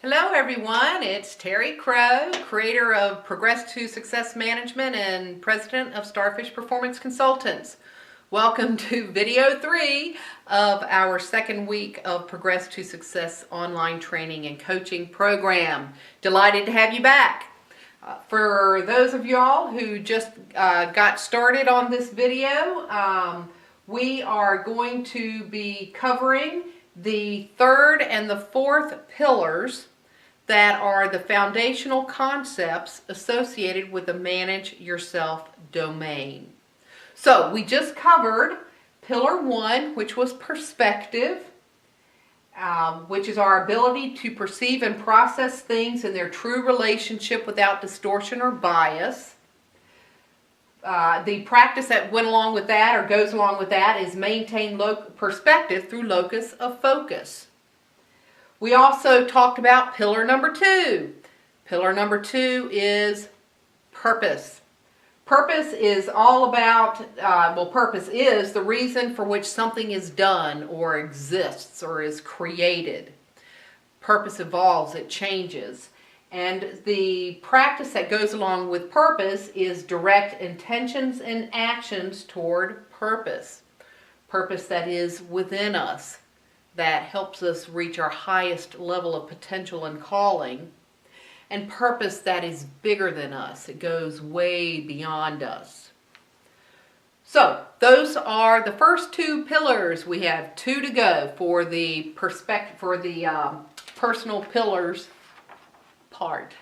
Hello everyone, it's Terry Crow, creator of Progress to Success Management and president of Starfish Performance Consultants. Welcome to video 3 of our second week of Progress to Success online training and coaching program. Delighted to have you back. For those of y'all who just got started on this video, we are going to be covering the third and the fourth pillars that are the foundational concepts associated with the Manage Yourself domain. So we just covered pillar 1, which was perspective, which is our ability to perceive and process things in their true relationship without distortion or bias. The practice that went along with that or goes along with that is maintain perspective through locus of focus. We also talked about pillar number 2. Pillar number 2 is purpose. Purpose is all about, purpose is the reason for which something is done or exists or is created. Purpose evolves, it changes. And the practice that goes along with purpose is direct intentions and actions toward purpose. Purpose that is within us, that helps us reach our highest level of potential and calling. And purpose that is bigger than us. It goes way beyond us. So, those are the first 2 pillars. We have 2 to go for the personal pillars part.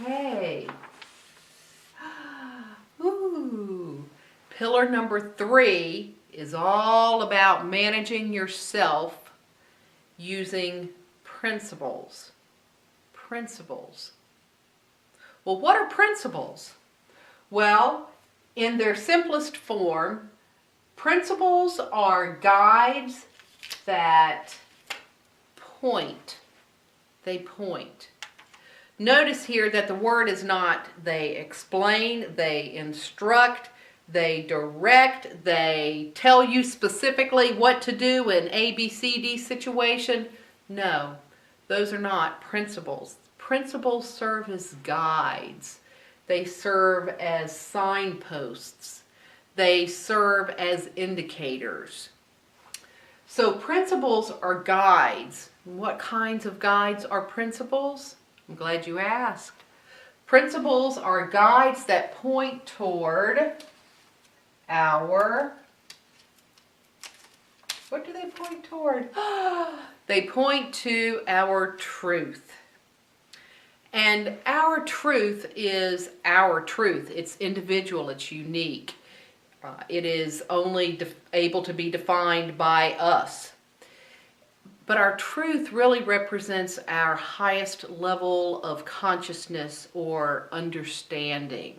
Okay. Ooh. Pillar number 3 is all about managing yourself using principles. Principles. Well, what are principles? Well, in their simplest form, principles are guides that point. They point. Notice here that the word is not they explain, they instruct, they direct, they tell you specifically what to do in A, B, C, D situation. No, those are not principles. Principles serve as guides. They serve as signposts. They serve as indicators. So principles are guides. What kinds of guides are principles? I'm glad you asked. Principles are guides that point toward what do they point toward? They point to our truth. And our truth is our truth. It's individual, it's unique. It is only able to be defined by us. But our truth really represents our highest level of consciousness or understanding.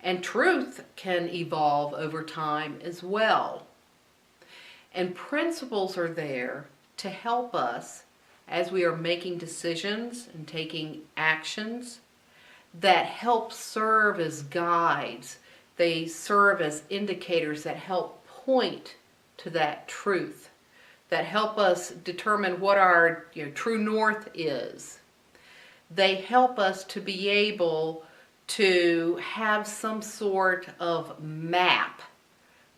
And truth can evolve over time as well. And principles are there to help us as we are making decisions and taking actions that help serve as guides. They serve as indicators that help point to that truth, that help us determine what our true north is. They help us to be able to have some sort of map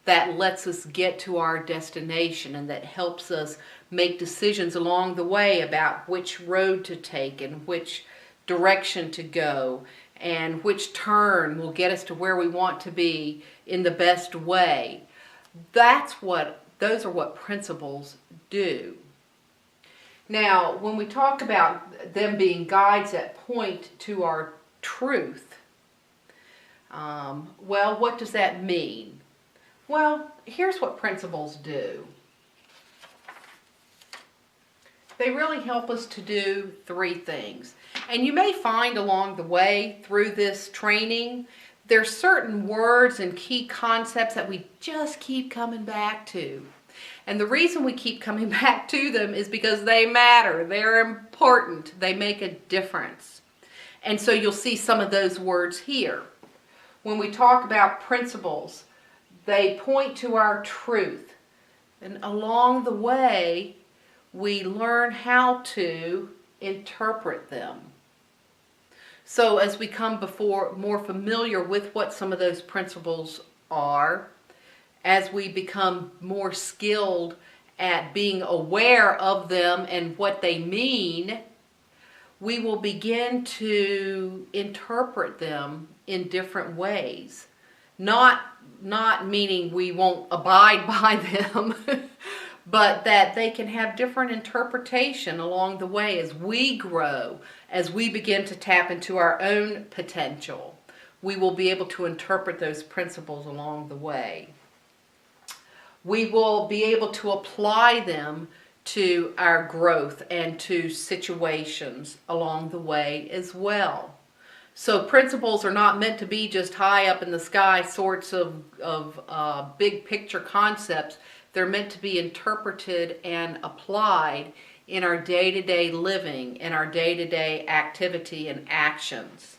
that lets us get to our destination and that helps us make decisions along the way about which road to take and which direction to go and which turn will get us to where we want to be in the best way. Those are what principles do. Now, when we talk about them being guides that point to our truth, what does that mean? Well, here's what principles do. They really help us to do 3 things. And you may find along the way through this training, there's certain words and key concepts that we just keep coming back to. And the reason we keep coming back to them is because they matter. They're important. They make a difference. And so you'll see some of those words here. When we talk about principles, they point to our truth. And along the way, we learn how to interpret them. So as we come more familiar with what some of those principles are, as we become more skilled at being aware of them and what they mean, we will begin to interpret them in different ways. Not meaning we won't abide by them, but that they can have different interpretation along the way as we grow, as we begin to tap into our own potential. We will be able to interpret those principles along the way. We will be able to apply them to our growth and to situations along the way as well. So principles are not meant to be just high up in the sky sorts of big picture concepts. They're meant to be interpreted and applied in our day-to-day living, in our day-to-day activity and actions.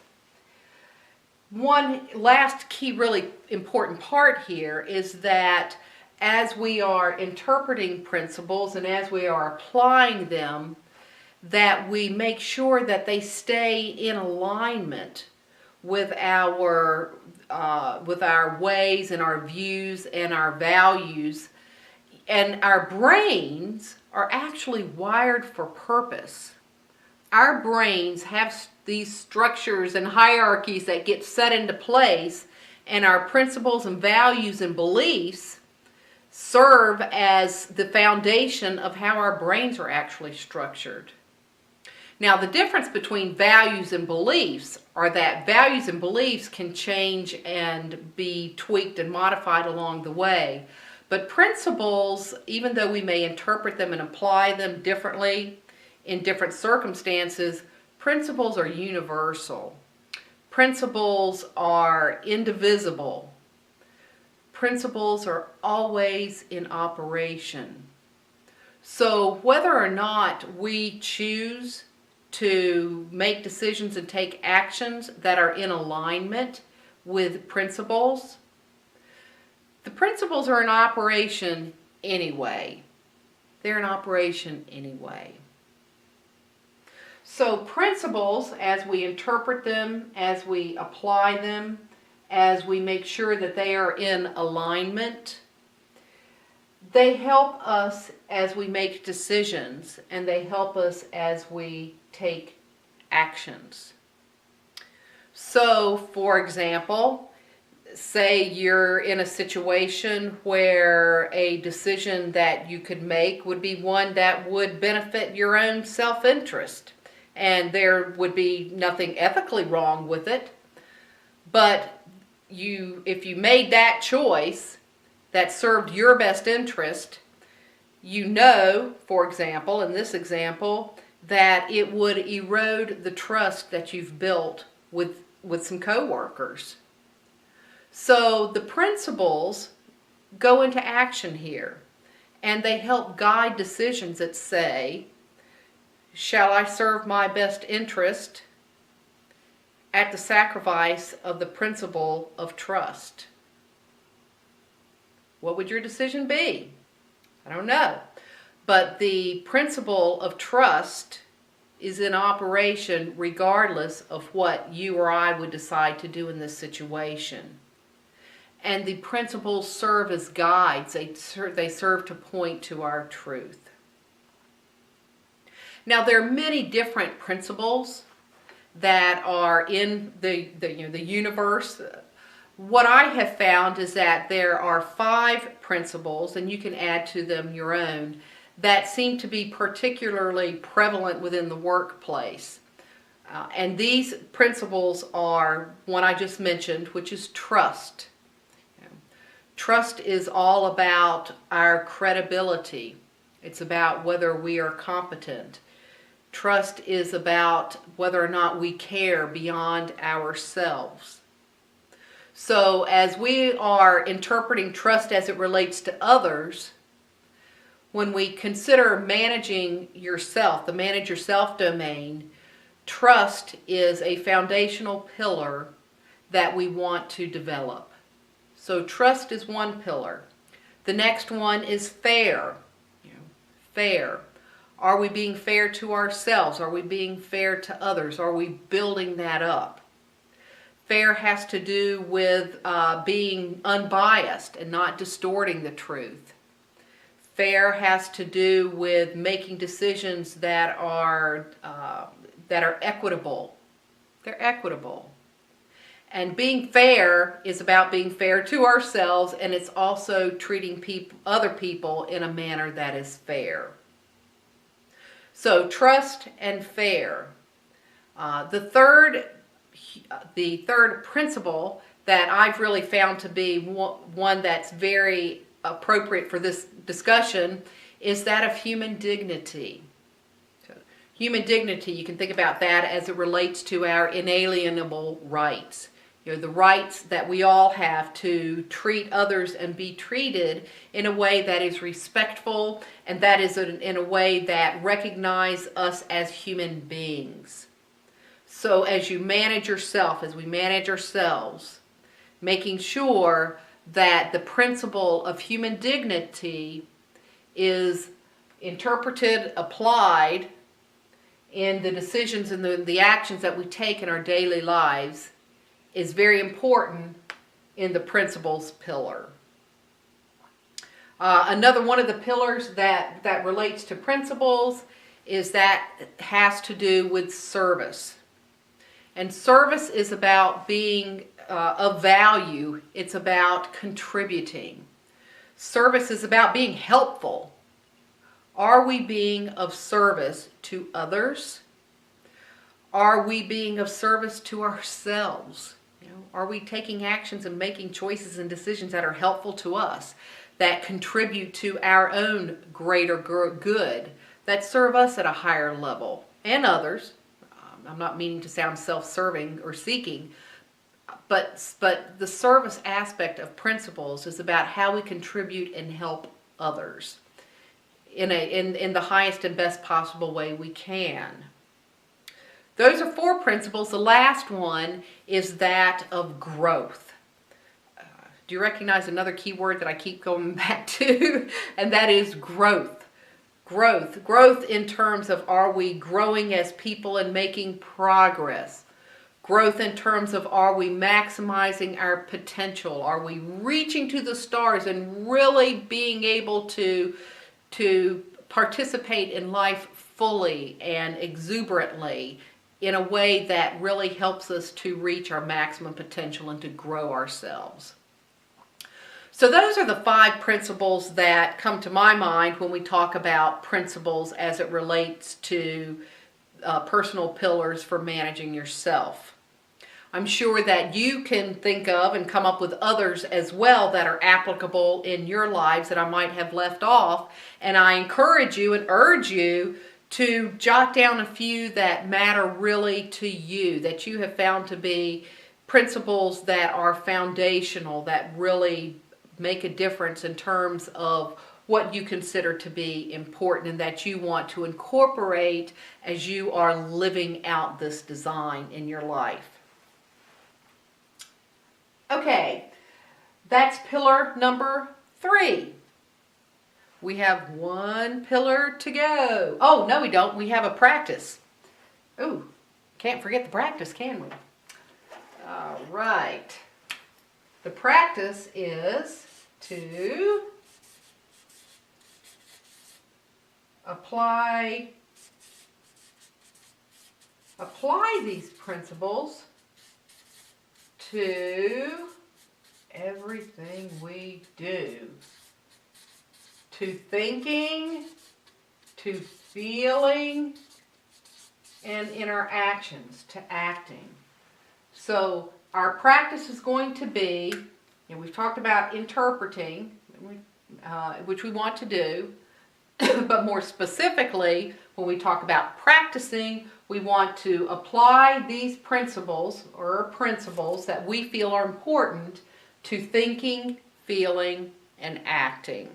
One last key really important part here is that as we are interpreting principles and as we are applying them, that we make sure that they stay in alignment with our ways and our views and our values. And our brains are actually wired for purpose. Our brains have these structures and hierarchies that get set into place, and our principles and values and beliefs serve as the foundation of how our brains are actually structured. Now, the difference between values and beliefs are that values and beliefs can change and be tweaked and modified along the way. But principles, even though we may interpret them and apply them differently in different circumstances, principles are universal. Principles are indivisible. Principles are always in operation. So whether or not we choose to make decisions and take actions that are in alignment with principles, the principles are in operation anyway. They're in operation anyway. So principles, as we interpret them, as we apply them, as we make sure that they are in alignment, they help us as we make decisions, and they help us as we take actions. So, for example, say you're in a situation where a decision that you could make would be one that would benefit your own self-interest, and there would be nothing ethically wrong with it, but if you made that choice that served your best interest, you know, for example, in this example, that it would erode the trust that you've built with some coworkers. So the principles go into action here, and they help guide decisions that say, shall I serve my best interest at the sacrifice of the principle of trust? What would your decision be? I don't know. But the principle of trust is in operation regardless of what you or I would decide to do in this situation. And the principles serve as guides. They serve to point to our truth. Now, there are many different principles that are in the universe. What I have found is that there are 5 principles, and you can add to them your own, that seem to be particularly prevalent within the workplace. And these principles are one I just mentioned, which is trust. Trust is all about our credibility. It's about whether we are competent. Trust is about whether or not we care beyond ourselves. So as we are interpreting trust as it relates to others, when we consider managing yourself, the manage yourself domain, trust is a foundational pillar that we want to develop. So trust is one pillar. The next one is fair. Fair. Are we being fair to ourselves? Are we being fair to others? Are we building that up? Fair has to do with being unbiased and not distorting the truth. Fair has to do with making decisions that are equitable. They're equitable. And being fair is about being fair to ourselves, and it's also treating other people in a manner that is fair. So trust and fair. The third principle that I've really found to be one that's very appropriate for this discussion is that of human dignity. So, human dignity, you can think about that as it relates to our inalienable rights. The rights that we all have to treat others and be treated in a way that is respectful and that is in a way that recognizes us as human beings. So as you manage yourself, as we manage ourselves, making sure that the principle of human dignity is interpreted, applied in the decisions and the actions that we take in our daily lives is very important in the principles pillar. Another one of the pillars that relates to principles is that has to do with service. And service is about being of value. It's about contributing. Service is about being helpful. Are we being of service to others? Are we being of service to ourselves? Are we taking actions and making choices and decisions that are helpful to us, that contribute to our own greater good, that serve us at a higher level and others? I'm not meaning to sound self-serving or seeking, but the service aspect of principles is about how we contribute and help others in the highest and best possible way we can. Those are 4 principles. The last one is that of growth. Do you recognize another key word that I keep going back to? And that is growth. Growth. Growth in terms of, are we growing as people and making progress? Growth in terms of, are we maximizing our potential? Are we reaching to the stars and really being able to participate in life fully and exuberantly in a way that really helps us to reach our maximum potential and to grow ourselves? So those are the 5 principles that come to my mind when we talk about principles as it relates to personal pillars for managing yourself. I'm sure that you can think of and come up with others as well that are applicable in your lives that I might have left off, and I encourage you and urge you to jot down a few that matter really to you, that you have found to be principles that are foundational, that really make a difference in terms of what you consider to be important and that you want to incorporate as you are living out this design in your life. Okay, that's pillar number 3. We have 1 pillar to go. Oh, no we don't. We have a practice. Ooh, can't forget the practice, can we? All right. The practice is to apply these principles to everything we do. To thinking, to feeling, and in our actions, to acting. So our practice is going to be, and we've talked about interpreting, which we want to do, but more specifically, when we talk about practicing, we want to apply these principles that we feel are important to thinking, feeling, and acting.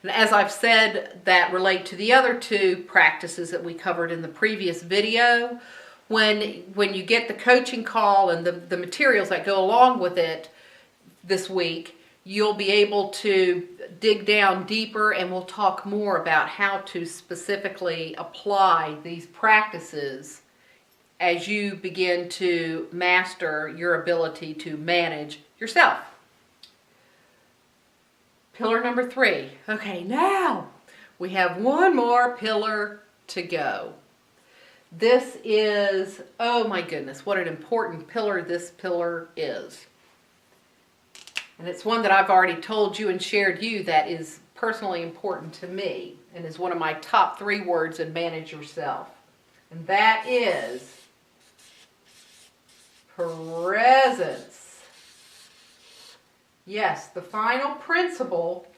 And as I've said, that relate to the other 2 practices that we covered in the previous video. When you get the coaching call and the materials that go along with it this week, you'll be able to dig down deeper, and we'll talk more about how to specifically apply these practices as you begin to master your ability to manage yourself. Pillar number 3. Okay, now we have one more pillar to go. This is, oh my goodness, what an important pillar this pillar is. And it's one that I've already told you and shared you that is personally important to me and is one of my top 3 words in Manage Yourself. And that is presence. Yes, the final principle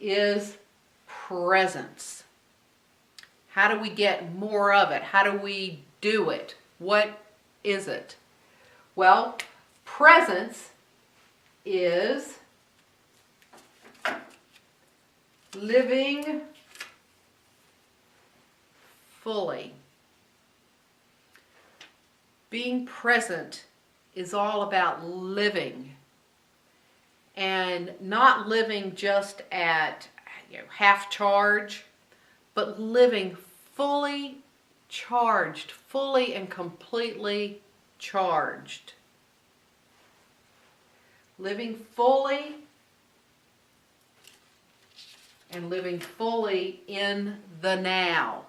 is presence. How do we get more of it? How do we do it? What is it? Well, presence is living fully. Being present is all about living, and not living just at half charge, but living fully charged, fully and completely charged. Living fully and living fully in the now.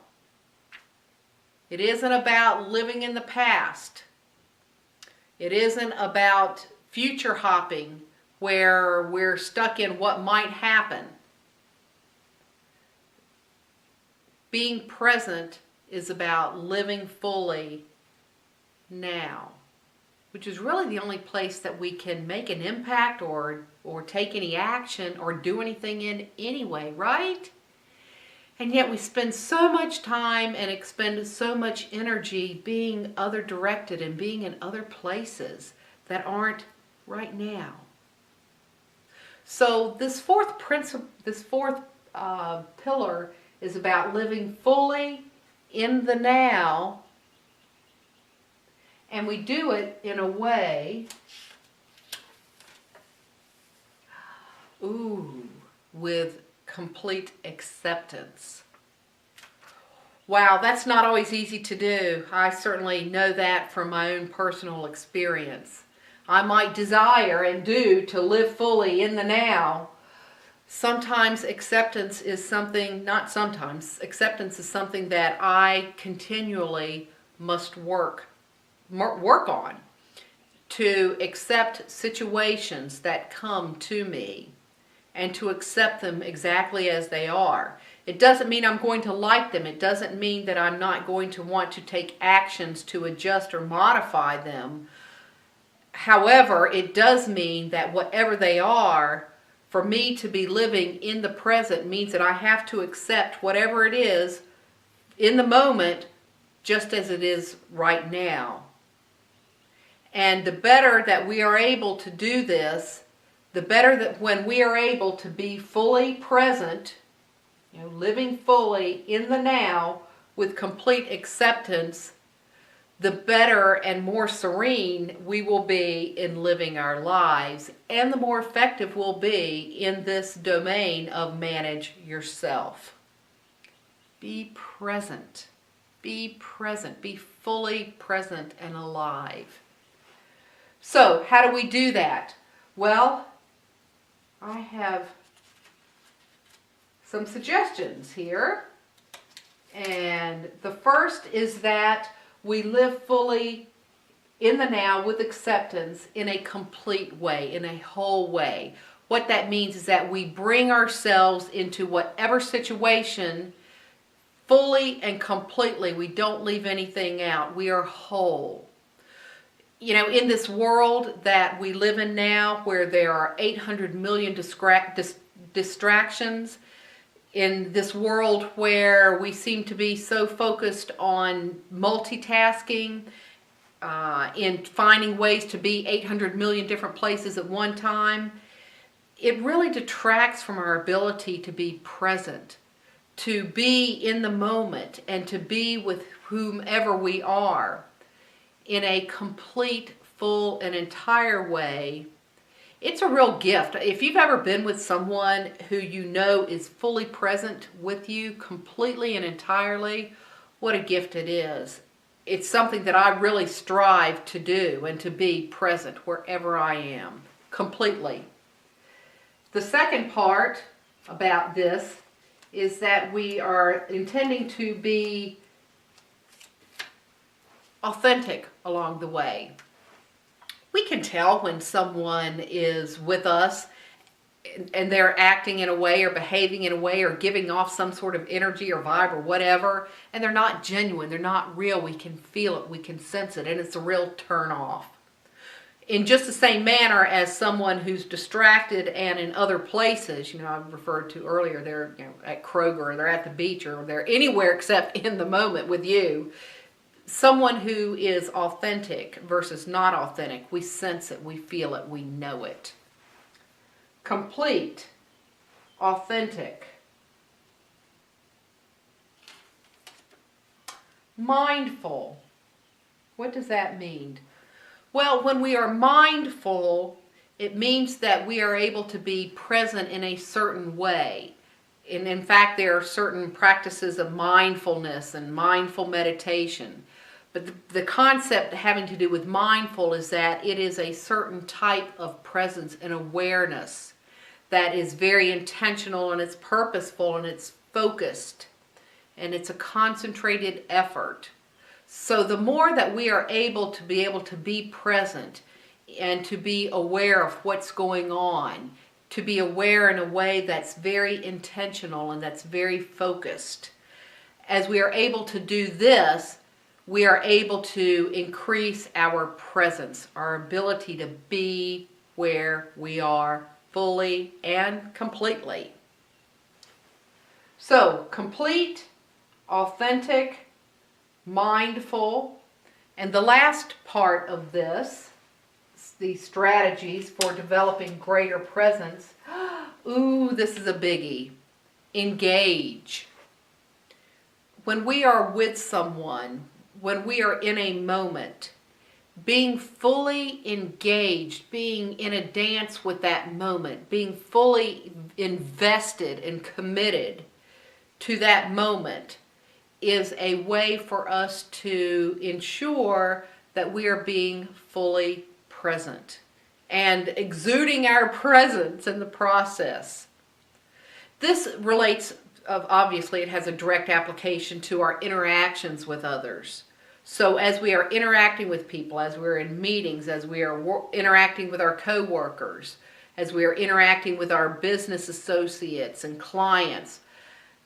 It isn't about living in the past. It isn't about future hopping where we're stuck in what might happen. Being present is about living fully now, which is really the only place that we can make an impact or take any action or do anything in anyway, right? And yet we spend so much time and expend so much energy being other directed and being in other places that aren't right now. So this fourth pillar is about living fully in the now, and we do it in a way, with complete acceptance. Wow, that's not always easy to do. I certainly know that from my own personal experience. I might desire and do to live fully in the now. Sometimes acceptance is something, not sometimes, acceptance is something that I continually must work on to accept situations that come to me and to accept them exactly as they are. It doesn't mean I'm going to like them. It doesn't mean that I'm not going to want to take actions to adjust or modify them. However, it does mean that whatever they are, for me to be living in the present means that I have to accept whatever it is in the moment just as it is right now. And the better that we are able to do this, the better that when we are able to be fully present, living fully in the now with complete acceptance, the better and more serene we will be in living our lives, and the more effective we'll be in this domain of manage yourself. Be present. Be present. Be fully present and alive. So, how do we do that? Well, I have some suggestions here. And the first is that we live fully in the now with acceptance in a complete way, in a whole way. What that means is that we bring ourselves into whatever situation fully and completely. We don't leave anything out. We are whole. In this world that we live in now, where there are 800 million distractions, in this world where we seem to be so focused on multitasking, in finding ways to be 800 million different places at one time, it really detracts from our ability to be present, to be in the moment, and to be with whomever we are in a complete, full, and entire way, It's a real gift. If you've ever been with someone who you know is fully present with you completely and entirely, what a gift it is. It's something that I really strive to do, and to be present wherever I am, completely. The second part about this is that we are intending to be authentic along the way. We can tell when someone is with us and they're acting in a way or behaving in a way or giving off some sort of energy or vibe or whatever, and they're not genuine, they're not real. We can feel it, we can sense it, and it's a real turn off. In just the same manner as someone who's distracted and in other places, I referred to earlier, they're at Kroger, or they're at the beach, or they're anywhere except in the moment with you. Someone who is authentic versus not authentic, we sense it, we feel it, we know it. Complete, authentic. Mindful. What does that mean? Well, when we are mindful, it means that we are able to be present in a certain way. And in fact, there are certain practices of mindfulness and mindful meditation. But the concept having to do with mindful is that it is a certain type of presence and awareness that is very intentional, and it's purposeful, and it's focused, and it's a concentrated effort. So the more that we are able to be present and to be aware of what's going on, to be aware in a way that's very intentional and that's very focused, as we are able to do this, we are able to increase our presence, our ability to be where we are fully and completely. So, complete, authentic, mindful, and the last part of this, the strategies for developing greater presence. Ooh, this is a biggie. Engage. When we are with someone, when we are in a moment, being fully engaged, being in a dance with that moment, being fully invested and committed to that moment is a way for us to ensure that we are being fully present and exuding our presence in the process. This relates, obviously, it has a direct application to our interactions with others. So as we are interacting with people, as we're in meetings, as we are interacting with our coworkers, as we are interacting with our business associates and clients,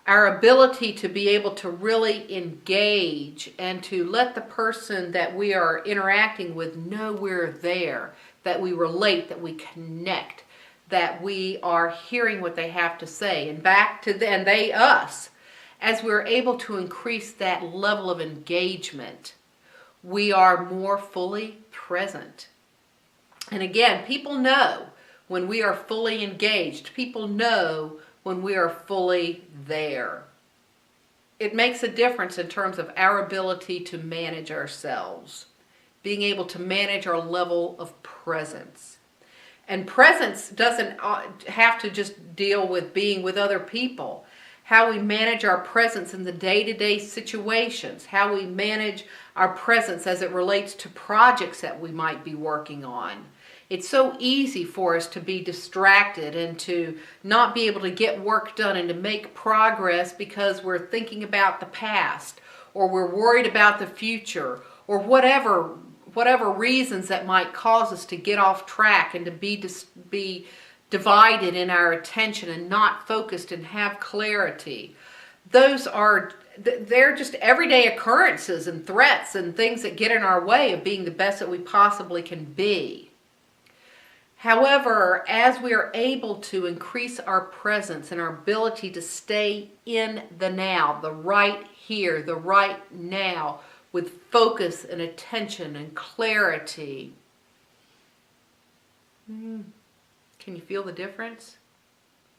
our ability to be able to really engage and to let the person that we are interacting with know we're there, that we relate, that we connect, that we are hearing what they have to say, and back to them, they us. As we're able to increase that level of engagement, we are more fully present. And again, people know when we are fully engaged. People know when we are fully there. It makes a difference in terms of our ability to manage ourselves, being able to manage our level of presence. And presence doesn't have to just deal with being with other people. How we manage our presence in the day-to-day situations, how we manage our presence as it relates to projects that we might be working on. It's so easy for us to be distracted and to not be able to get work done and to make progress because we're thinking about the past, or we're worried about the future, or whatever reasons that might cause us to get off track and to be divided in our attention and not focused and have clarity. They're just everyday occurrences and threats and things that get in our way of being the best that we possibly can be. However, as we are able to increase our presence and our ability to stay in the now, the right here, the right now, with focus and attention and clarity, can you feel the difference?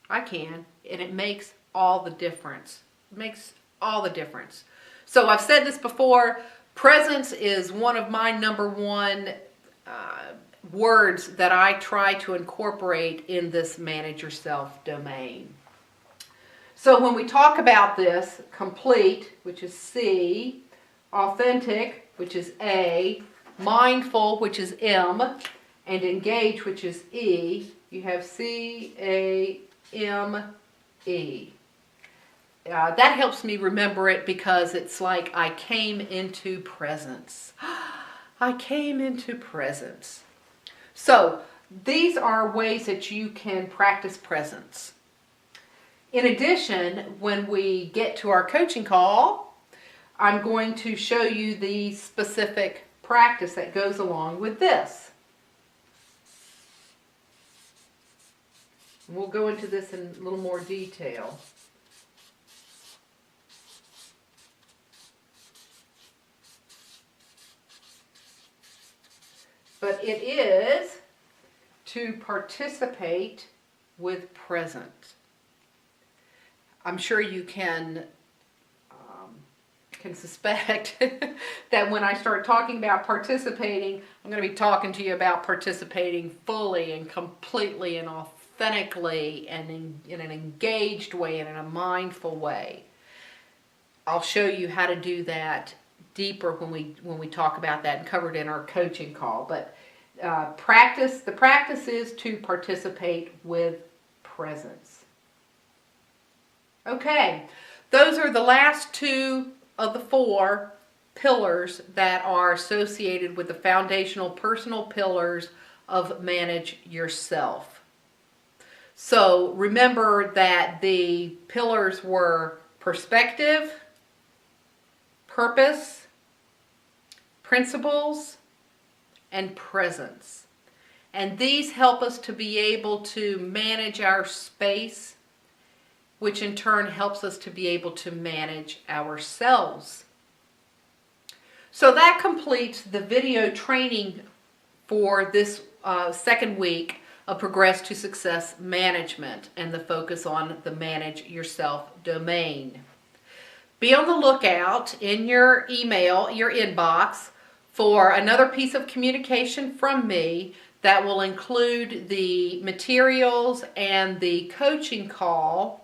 I can, and it makes all the difference. It makes all the difference. So I've said this before, presence is one of my number one words that I try to incorporate in this manage yourself domain. So when we talk about this, complete, which is C, authentic, which is A, mindful, which is M, and engage, which is E, you have C-A-M-E. That helps me remember it because it's like I came into presence. I came into presence. So these are ways that you can practice presence. In addition, when we get to our coaching call, I'm going to show you the specific practice that goes along with this. We'll go into this in a little more detail. But it is to participate with present. I'm sure you can suspect that when I start talking about participating, I'm going to be talking to you about participating fully and completely and authentically and in an engaged way and in a mindful way. I'll show you how to do that deeper when we talk about that and cover it in our coaching call. But the practice is to participate with presence. Okay, those are the last two of the four pillars that are associated with the foundational personal pillars of manage yourself. So remember that the pillars were perspective, purpose, principles, and presence. And these help us to be able to manage our space, which in turn helps us to be able to manage ourselves. So that completes the video training for this second week of Progress to Success Management and the focus on the Manage Yourself domain. Be on the lookout in your email, your inbox, for another piece of communication from me that will include the materials and the coaching call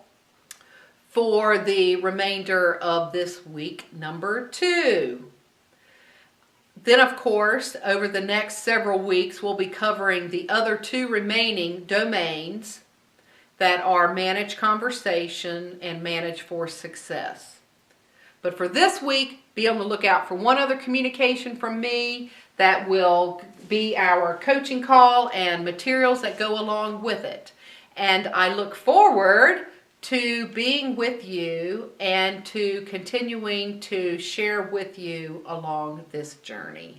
for the remainder of this week, number 2. Then, of course, over the next several weeks, we'll be covering the other 2 remaining domains that are Manage Conversation and Manage for Success. But for this week, be on the lookout for one other communication from me that will be our coaching call and materials that go along with it. And I look forward to being with you and to continuing to share with you along this journey.